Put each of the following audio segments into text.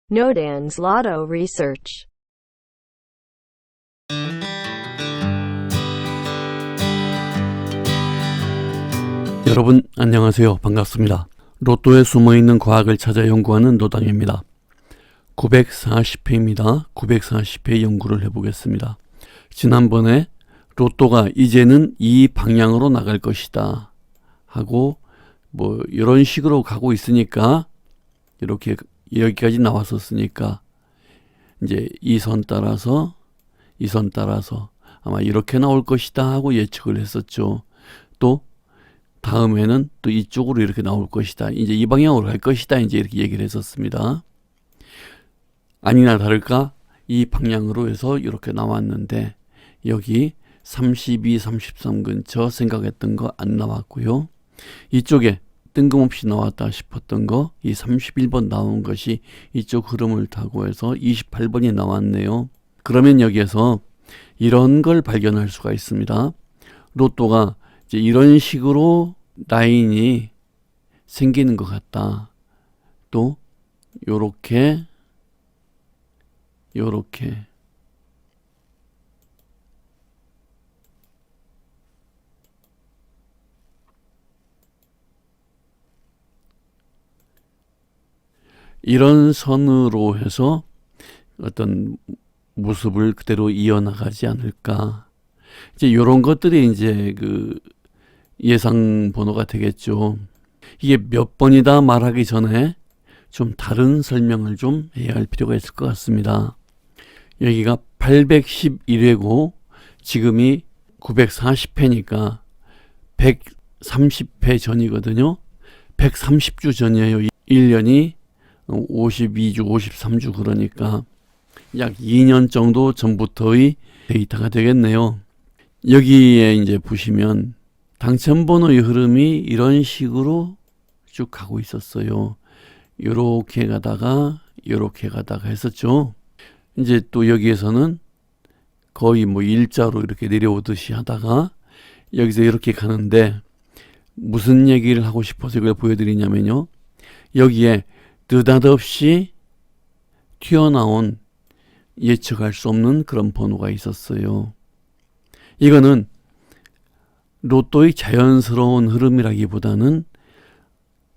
Nodan's Lotto Research. 여러분 안녕하세요. 반갑습니다. 로또에 숨어있는 과학을 찾아 연구하는 노당입니다. 940회입니다. 940회 연구를 해보겠습니다. 지난번에 로또가 이제는 이 방향으로 나갈 것이다 하고 이런 식으로 가고 있으니까 이렇게 여기까지 나왔었으니까 이제 이 선 따라서 아마 이렇게 나올 것이다 하고 예측을 했었죠. 또 다음에는 또 이쪽으로 이렇게 나올 것이다. 이제 이 방향으로 갈 것이다. 이제 이렇게 얘기를 했었습니다. 아니나 다를까 이 방향으로 해서 이렇게 나왔는데 여기 32, 33 근처 생각했던 거 안 나왔고요. 이쪽에 뜬금없이 나왔다 싶었던 거, 이 31번 나온 것이 이쪽 흐름을 타고 해서 28번이 나왔네요. 그러면 여기에서 이런 걸 발견할 수가 있습니다. 로또가 이제 이런 식으로 라인이 생기는 것 같다. 또 요렇게 이런 선으로 해서 어떤 모습을 그대로 이어나가지 않을까. 이제 이런 것들이 이제 그 예상 번호가 되겠죠. 이게 몇 번이다 말하기 전에 좀 다른 설명을 좀 해야 할 필요가 있을 것 같습니다. 여기가 811회고 지금이 940회니까 130회 전이거든요. 130주 전이에요. 1년이 52주, 53주 그러니까 약 2년 정도 전부터의 데이터가 되겠네요. 여기에 이제 보시면 당첨번호의 흐름이 이런 식으로 쭉 가고 있었어요. 요렇게 가다가 했었죠. 이제 또 여기에서는 거의 일자로 이렇게 내려오듯이 하다가 여기서 이렇게 가는데 무슨 얘기를 하고 싶어서 이걸 보여드리냐면요. 여기에 느닷없이 튀어나온 예측할 수 없는 그런 번호가 있었어요. 이거는 로또의 자연스러운 흐름이라기보다는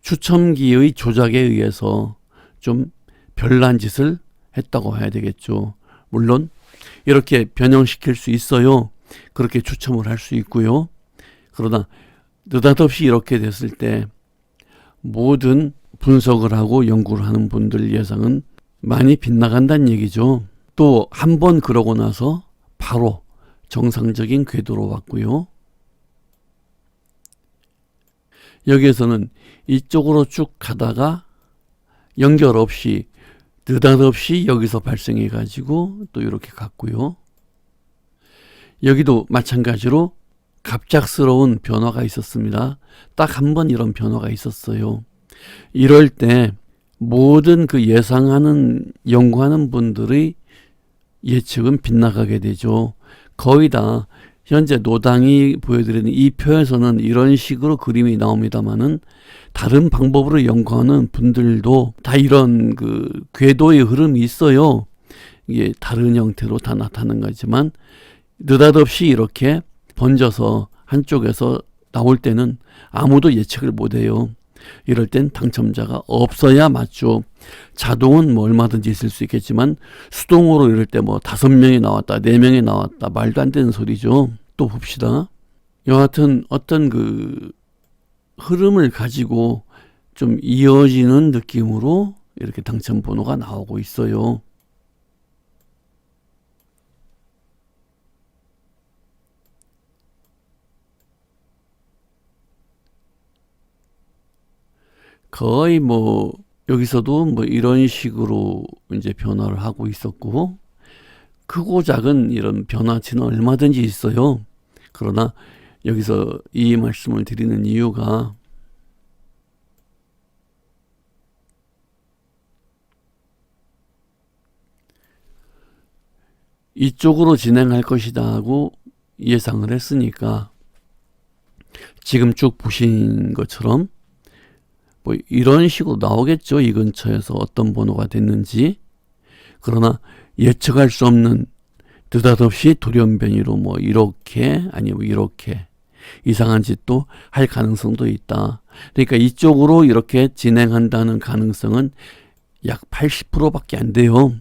추첨기의 조작에 의해서 좀 별난 짓을 했다고 해야 되겠죠. 물론 이렇게 변형시킬 수 있어요. 그렇게 추첨을 할 수 있고요. 그러나 느닷없이 이렇게 됐을 때 모든 분석을 하고 연구를 하는 분들 예상은 많이 빗나간다는 얘기죠. 또 한 번 그러고 나서 바로 정상적인 궤도로 왔고요. 여기에서는 이쪽으로 쭉 가다가 연결 없이 느닷없이 여기서 발생해 가지고 또 이렇게 갔고요. 여기도 마찬가지로 갑작스러운 변화가 있었습니다. 딱 한 번 이런 변화가 있었어요. 이럴 때 모든 그 예상하는 연구하는 분들의 예측은 빗나가게 되죠. 거의 다 현재 노당이 보여드리는 이 표에서는 이런 식으로 그림이 나옵니다만은 다른 방법으로 연구하는 분들도 다 이런 그 궤도의 흐름이 있어요. 이게 다른 형태로 다 나타나는 거지만 느닷없이 이렇게 번져서 한쪽에서 나올 때는 아무도 예측을 못해요. 이럴 땐 당첨자가 없어야 맞죠. 자동은 얼마든지 있을 수 있겠지만 수동으로 이럴 때 5명이 나왔다, 4명이 나왔다, 말도 안 되는 소리죠. 또 봅시다. 여하튼 어떤 그 흐름을 가지고 좀 이어지는 느낌으로 이렇게 당첨 번호가 나오고 있어요. 거의 여기서도 이런 식으로 이제 변화를 하고 있었고, 크고 작은 이런 변화치는 얼마든지 있어요. 그러나 여기서 이 말씀을 드리는 이유가 이쪽으로 진행할 것이다 하고 예상을 했으니까 지금 쭉 보신 것처럼 이런 식으로 나오겠죠. 이 근처에서 어떤 번호가 됐는지. 그러나 예측할 수 없는 느닷없이 돌연변이로 뭐 이렇게 아니면 이렇게 이상한 짓도 할 가능성도 있다. 그러니까 이쪽으로 이렇게 진행한다는 가능성은 약 80%밖에 안 돼요.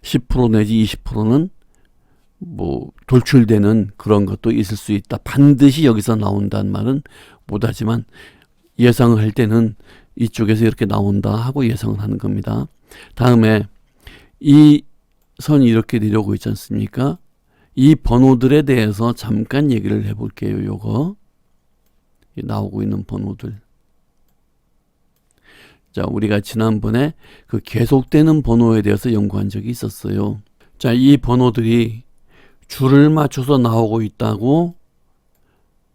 10% 내지 20%는 뭐 돌출되는 그런 것도 있을 수 있다. 반드시 여기서 나온다는 말은 못하지만 예상을 할 때는 이쪽에서 이렇게 나온다 하고 예상을 하는 겁니다. 다음에 이 선이 이렇게 내려오고 있지 않습니까? 이 번호들에 대해서 잠깐 얘기를 해볼게요. 요거 나오고 있는 번호들. 자, 우리가 지난번에 그 계속되는 번호에 대해서 연구한 적이 있었어요. 자, 이 번호들이 줄을 맞춰서 나오고 있다고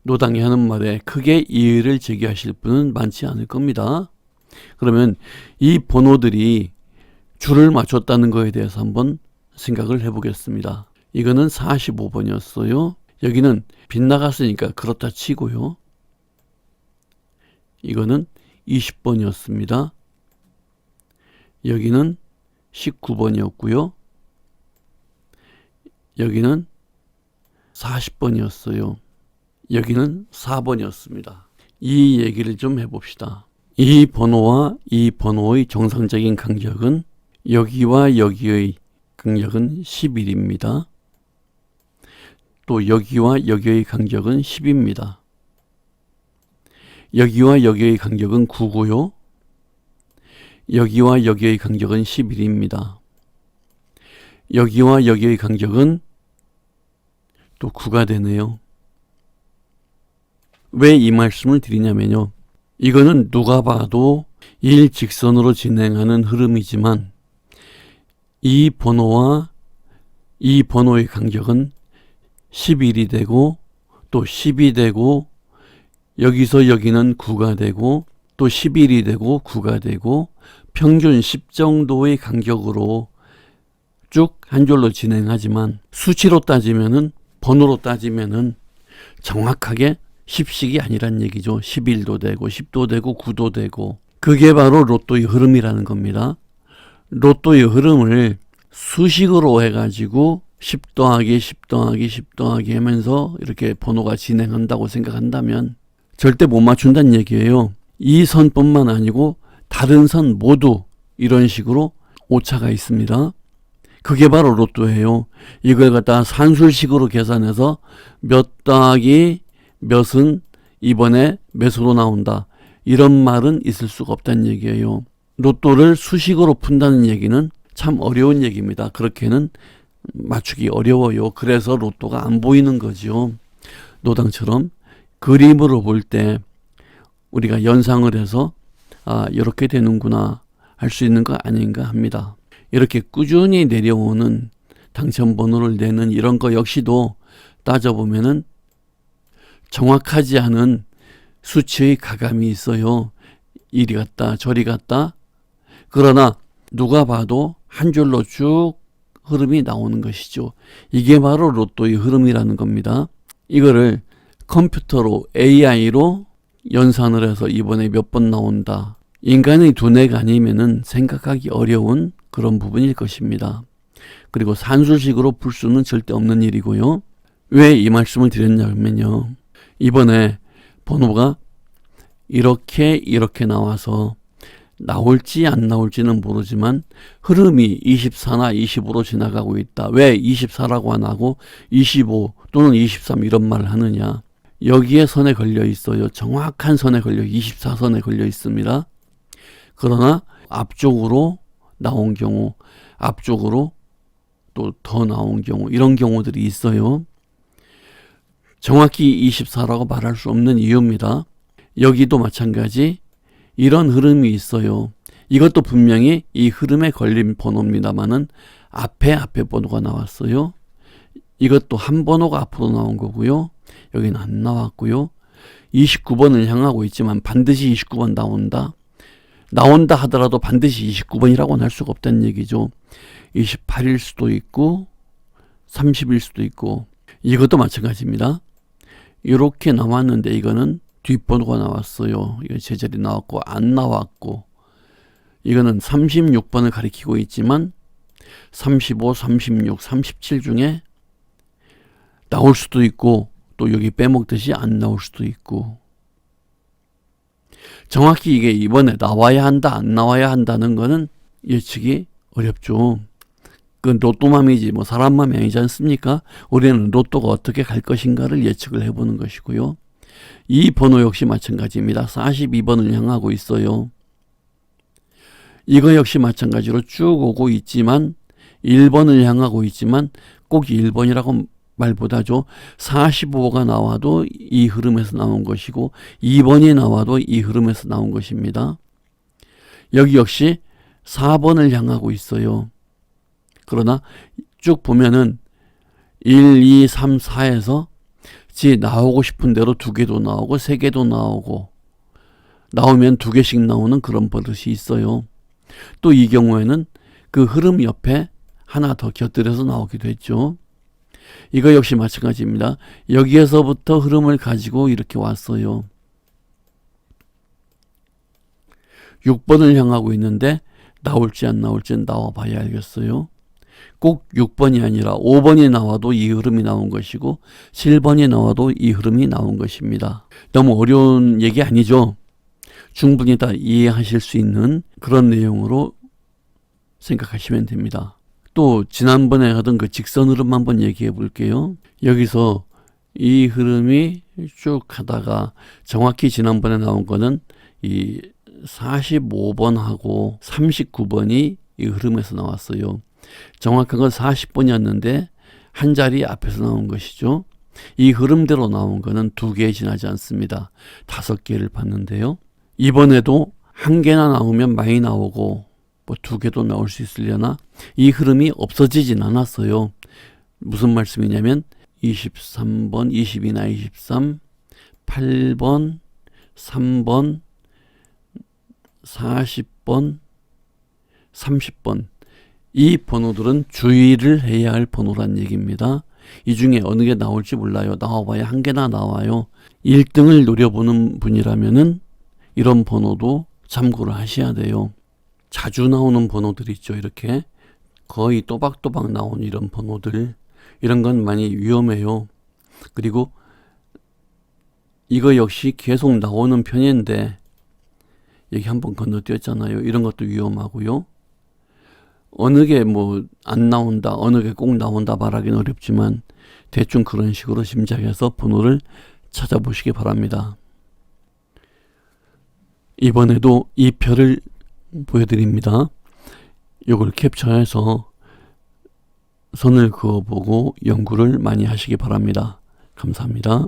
노당이 하는 말에 크게 이의를 제기하실 분은 많지 않을 겁니다. 그러면 이 번호들이 줄을 맞췄다는 거에 대해서 한번 생각을 해보겠습니다. 이거는 45번이었어요. 여기는 빗나갔으니까 그렇다 치고요. 이거는 20번이었습니다. 여기는 19번이었고요. 여기는 40번이었어요. 여기는 4번이었습니다. 이 얘기를 좀 해봅시다. 이 번호와 이 번호의 정상적인 간격은 여기와 여기의 간격은 11입니다. 또 여기와 여기의 간격은 10입니다. 여기와 여기의 간격은 9고요. 여기와 여기의 간격은 11입니다. 여기와 여기의 간격은 또 9가 되네요. 왜 이 말씀을 드리냐면요. 이거는 누가 봐도 일직선으로 진행하는 흐름이지만 이 번호와 이 번호의 간격은 11이 되고 또 10이 되고 여기서 여기는 9가 되고 또 11이 되고 9가 되고 평균 10 정도의 간격으로 쭉 한 줄로 진행하지만 수치로 따지면은 번호로 따지면은 정확하게 10씩이 아니란 얘기죠. 11도 되고 10도 되고 9도 되고 그게 바로 로또의 흐름이라는 겁니다. 로또의 흐름을 수식으로 해가지고 10 더하기 10 더하기 10 더하기 하면서 이렇게 번호가 진행한다고 생각한다면 절대 못 맞춘다는 얘기예요. 이 선뿐만 아니고 다른 선 모두 이런 식으로 오차가 있습니다. 그게 바로 로또예요. 이걸 갖다 산술식으로 계산해서 몇 더하기 몇은 이번에 몇으로 나온다. 이런 말은 있을 수가 없다는 얘기예요. 로또를 수식으로 푼다는 얘기는 참 어려운 얘기입니다. 그렇게는 맞추기 어려워요. 그래서 로또가 안 보이는 거죠. 노당처럼 그림으로 볼 때 우리가 연상을 해서 이렇게 되는구나 할 수 있는 거 아닌가 합니다. 이렇게 꾸준히 내려오는 당첨번호를 내는 이런 거 역시도 따져보면은 정확하지 않은 수치의 가감이 있어요. 이리 갔다 저리 갔다. 그러나 누가 봐도 한 줄로 쭉 흐름이 나오는 것이죠. 이게 바로 로또의 흐름이라는 겁니다. 이거를 컴퓨터로 AI로 연산을 해서 이번에 몇 번 나온다. 인간의 두뇌가 아니면은 생각하기 어려운 그런 부분일 것입니다. 그리고 산술식으로 풀 수는 절대 없는 일이고요. 왜 이 말씀을 드렸냐면요. 이번에 번호가 이렇게 나와서 나올지 안 나올지는 모르지만 흐름이 24나 25로 지나가고 있다. 왜 24라고 안 하고 25 또는 23 이런 말을 하느냐. 여기에 선에 걸려 있어요. 정확한 선에 걸려 24선에 걸려 있습니다. 그러나 앞쪽으로 나온 경우, 앞쪽으로 또 더 나온 경우 이런 경우들이 있어요. 정확히 24라고 말할 수 없는 이유입니다. 여기도 마찬가지 이런 흐름이 있어요. 이것도 분명히 이 흐름에 걸린 번호입니다만은 앞에 번호가 나왔어요. 이것도 한 번호가 앞으로 나온 거고요. 여기는 안 나왔고요. 29번을 향하고 있지만 반드시 29번 나온다 하더라도 반드시 29번이라고는 할 수가 없다는 얘기죠. 28일 수도 있고 30일 수도 있고 이것도 마찬가지입니다. 이렇게 나왔는데 이거는 뒷번호가 나왔어요. 이거 제자리 나왔고 안 나왔고 이거는 36번을 가리키고 있지만 35, 36, 37 중에 나올 수도 있고 또 여기 빼먹듯이 안 나올 수도 있고 정확히 이게 이번에 나와야 한다 안 나와야 한다는 거는 예측이 어렵죠. 그 로또 맘이지 뭐 사람 맘이 아니지 않습니까? 우리는 로또가 어떻게 갈 것인가를 예측을 해보는 것이고요. 이 번호 역시 마찬가지입니다. 42번을 향하고 있어요. 이거 역시 마찬가지로 쭉 오고 있지만 1번을 향하고 있지만 꼭 1번이라고 말보다죠. 45가 나와도 이 흐름에서 나온 것이고 2번이 나와도 이 흐름에서 나온 것입니다. 여기 역시 4번을 향하고 있어요. 그러나 쭉 보면은 1, 2, 3, 4에서 지 나오고 싶은 대로 2개도 나오고 3개도 나오고 나오면 2개씩 나오는 그런 버릇이 있어요. 또 이 경우에는 그 흐름 옆에 하나 더 곁들여서 나오기도 했죠. 이거 역시 마찬가지입니다. 여기에서부터 흐름을 가지고 이렇게 왔어요. 6번을 향하고 있는데 나올지 안 나올지는 나와봐야 알겠어요. 꼭 6번이 아니라 5번이 나와도 이 흐름이 나온 것이고 7번이 나와도 이 흐름이 나온 것입니다. 너무 어려운 얘기 아니죠? 충분히 다 이해하실 수 있는 그런 내용으로 생각하시면 됩니다. 또 지난번에 하던 그 직선 흐름 한번 얘기해 볼게요. 여기서 이 흐름이 쭉 가다가 정확히 지난번에 나온 거는 이 45번하고 39번이 이 흐름에서 나왔어요. 정확한 건 40번이었는데 한 자리 앞에서 나온 것이죠. 이 흐름대로 나온 거는 2개 지나지 않습니다. 5개를 봤는데요. 이번에도 1개나 나오면 많이 나오고 뭐 2개도 나올 수 있으려나 이 흐름이 없어지진 않았어요. 무슨 말씀이냐면 23번, 22나 23, 8번, 3번, 40번, 30번 이 번호들은 주의를 해야 할 번호란 얘기입니다. 이 중에 어느 게 나올지 몰라요. 나와봐야 1개나 나와요. 1등을 노려보는 분이라면은 이런 번호도 참고를 하셔야 돼요. 자주 나오는 번호들 있죠. 이렇게 거의 또박또박 나오는 이런 번호들, 이런 건 많이 위험해요. 그리고 이거 역시 계속 나오는 편인데 여기 한번 건너뛰었잖아요. 이런 것도 위험하고요. 어느 게 뭐 안 나온다, 어느 게 꼭 나온다 말하기는 어렵지만 대충 그런 식으로 짐작해서 번호를 찾아보시기 바랍니다. 이번에도 이 표를 보여드립니다. 이걸 캡처해서 선을 그어보고 연구를 많이 하시기 바랍니다. 감사합니다.